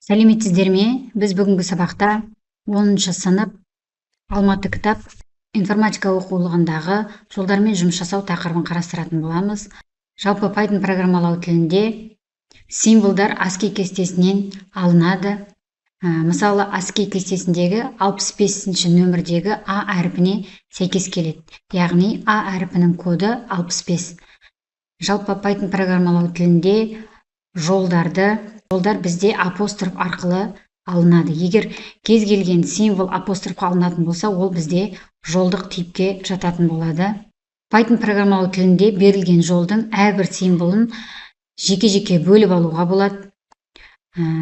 Сәлеметсіздер ме? Біз бүгінгі сабақта 10-шы сынып Алматы кітап информатика оқулығындағы жолдармен жұмыс жасау тақырыбын қарастыратын боламыз. Жалпы Python программалау тілінде символдар ASCII кестесінен алынады. Мысалы, ASCII кестесіндегі 65-ші нөмірдегі А әрпіне сәйкес келеді. Яғни А әрпінің коды 65. Жалпы Python программалау тілінде жолдар бізде апостроф арқылы алынады. Егер кез келген символ апострофқа алынатын болса, ол бізде жолдық типке жататын болады. Python программалау тілінде берілген жолдың әрбір символын жеке-жеке бөліп алуға болады.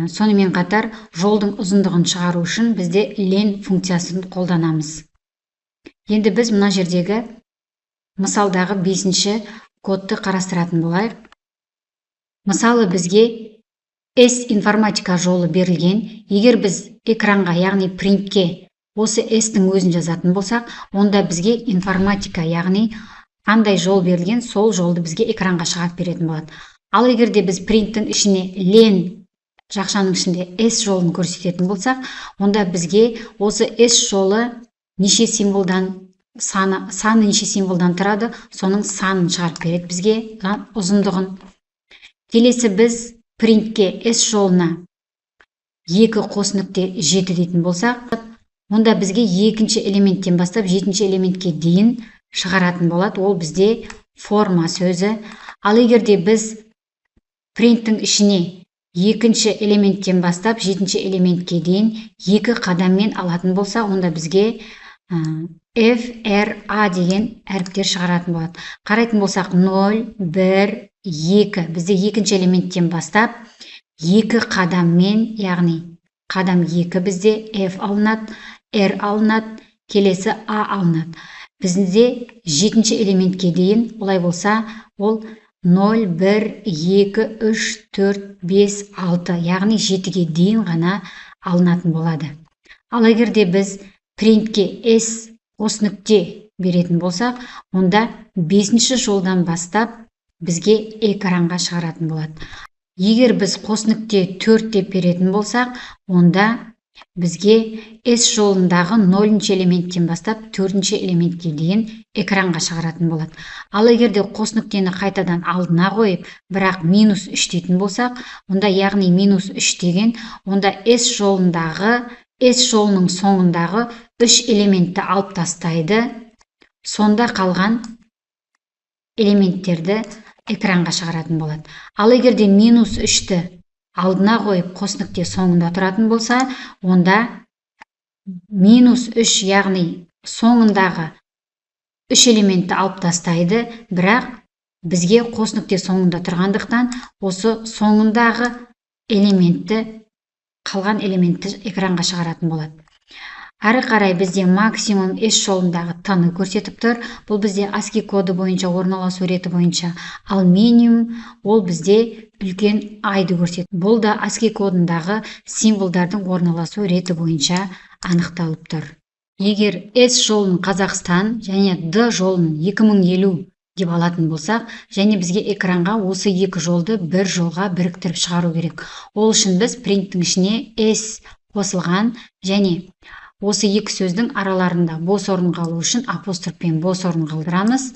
Сонымен қатар жолдың ұзындығын шығару үшін бізде len функциясын қолданамыз. Енді біз мына жердегі мысалдағы 5-ші кодты қарастыратын болайық. Мысалы, бізге S информатика жолы берілген. Егер біз экранға, яғни принтке осы S-тің өзін жазатын болсақ, онда бізге информатика, яғни қандай жол берілген, сол жолды бізге экранға шығарып беретін болады. Ал егер де біз принттің ішіне len жақшаның ішінде S жолын көрсететін болсақ, онда бізге осы S жолы неше символдан, саны неше символдан тұрады, соның санын шығарып береді бізге, ұзындығын. Келесі біз принтке S жолына 2 қос нүкте 7 дейтін болсақ, онда бізге екінші элементтен бастап 7-ші элементке дейін шығаратын болады. Ол бізде форма сөзі. Ал егер де біз принттің ішіне 2-ші элементтен бастап 7-ші элементке дейін 2 қадаммен алатын болса, онда бізге FRA деген әріптер шығаратын болады. Қарайтын болсақ 0, 1, 2. Бізде 2-ші элементтен бастап 2 қадаммен, яғни қадам 2 бізде F алынады, R алынады, келесі A алынады. Бізде 7-ші элементке дейін, олай болса, ол 0, 1, 2, 3, 4, 5, 6, яғни 7-ге дейін ғана алынатын болады. Ал егер де біз принтке S қос нүкте беретін болсақ, онда 5-ші жолдан бастап бізге экранға шығаратын болады. Егер біз қос нүкте 4 деп беретін болсақ, онда бізге S жолындағы 0-ші элементтен бастап 4-ші элементке дейін экранға шығаратын болады. Ал егер де қос нүктені қайтадан алдына қойып, бірақ -3 дейтін болсақ, онда яғни -3 деген, онда S жолының соңындағы 3 элементті алып тастайды, сонда қалған элементтерді экранға шығаратын болады. Ал егер де -3-ті алдына қойып қос нүкте соңында тұратын болса, онда -3, яғни соңындағы 3 элементті алып тастайды, бірақ бізге қос нүкте соңында тұрғандықтан осы соңындағы элементті, қалған элементті экранға шығаратын болады. Әрі қарай бізде максимум S жолындағы T-ны көрсетіп тұр. Бұл бізде ASCII коды бойынша, орналасу реті бойынша. Ал минимум ол бізде үлкен I-ды көрсетіп. Бұл да ASCII кодындағы символдардың орналасу реті бойынша анықталып тұр. Егер S жолын Қазақстан және D жолын 2050 деп алатын болсақ, және бізге экранға осы 2 жолды бір жолға біріктіріп шығару керек. Ол үшін біз принттің ішіне S қосылған және осы 2 сөздің араларында бос орын қалу үшін апострофпен бос орын қалдырамыз.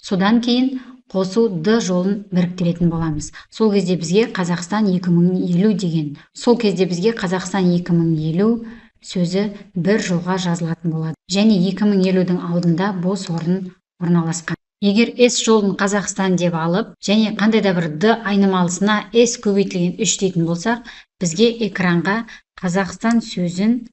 Содан кейін қосу D жолын біріктіретін боламыз. Сол кезде бізге Қазақстан 2050 деген, сол кезде бізге Қазақстан 2050 сөзі бір жолға жазылатын болады. Және 2050-дің алдында бос орын орналасқан. Егер S жолын Қазақстан деп алып, және қандай да бір D айнымалысына S көбейтілген 3 дейтін болсақ, бізге экранға Қазақстан сөзін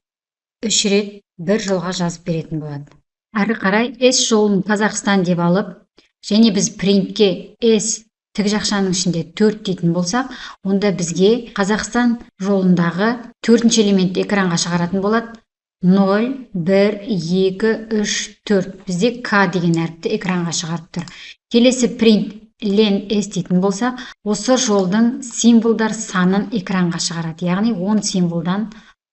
3 рет бір жолға жазып беретін болады. Әрі қарай S жолын Қазақстан деп алып, және біз принтке S тік жақшаның ішінде 4 дейтін болсақ, онда бізге Қазақстан жолындағы 4-ші элементті экранға шығаратын болады. 0, 1, 2, 3, 4. Бізде K деген әріпті экранға шығарып тұр. Келесі принт len S дейтін болсақ, осы жолдың символдар санын экранға шығарады. Яғни 10 символдан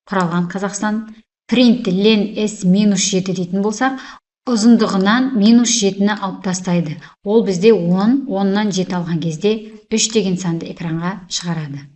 құралған Қазақстан. Принт len S -7 дейтін болсақ, ұзындығынан -7-ні алып тастайды. Ол бізде 10, 10-нан 7 алған кезде 3 деген санды экранға шығарады.